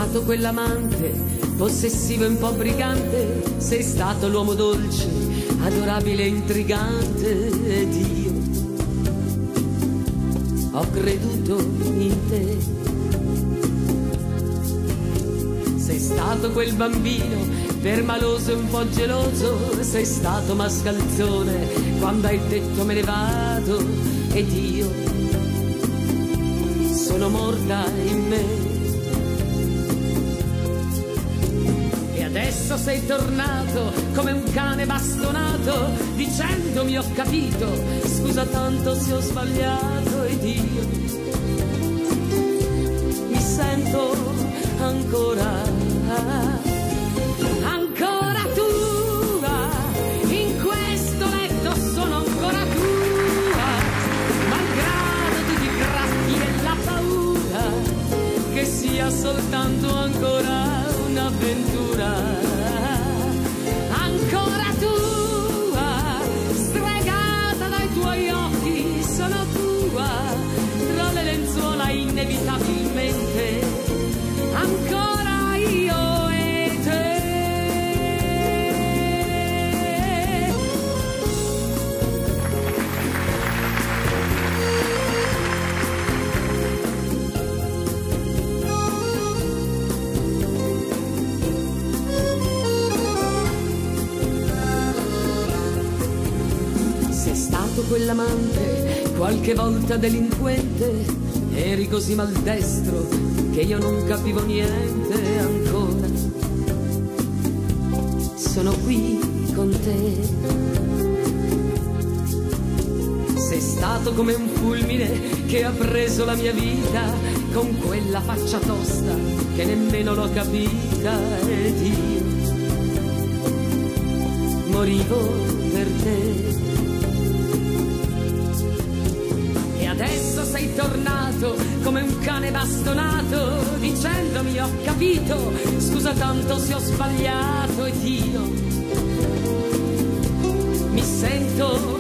stato quell'amante possessivo e un po' brigante, sei stato l'uomo dolce, adorabile e intrigante, ed io ho creduto in te. Sei stato quel bambino permaloso e un po' geloso, sei stato mascalzone quando hai detto me ne vado, ed io sono morta in me. E adesso sei tornato come un cane bastonato, dicendomi ho capito, scusa tanto se ho sbagliato, ed io mi sento ancora tua, in questo letto sono ancora tua, malgrado tu ti tratti nella paura che sia soltanto ancora un'avventura. Ancora tua, stregata dai tuoi occhi, sono tua, tra le lenzuola inevitabilmente, ancora io e te. Sei stato quell'amante, qualche volta delinquente, eri così maldestro che io non capivo niente. Ancora sono qui con te. Sei stato come un fulmine che ha preso la mia vita, con quella faccia tosta che nemmeno l'ho capita, ed io morivo per te. E adesso sei tornato come un cane bastonato, dicendomi ho capito, scusa tanto se ho sbagliato, ed io mi sento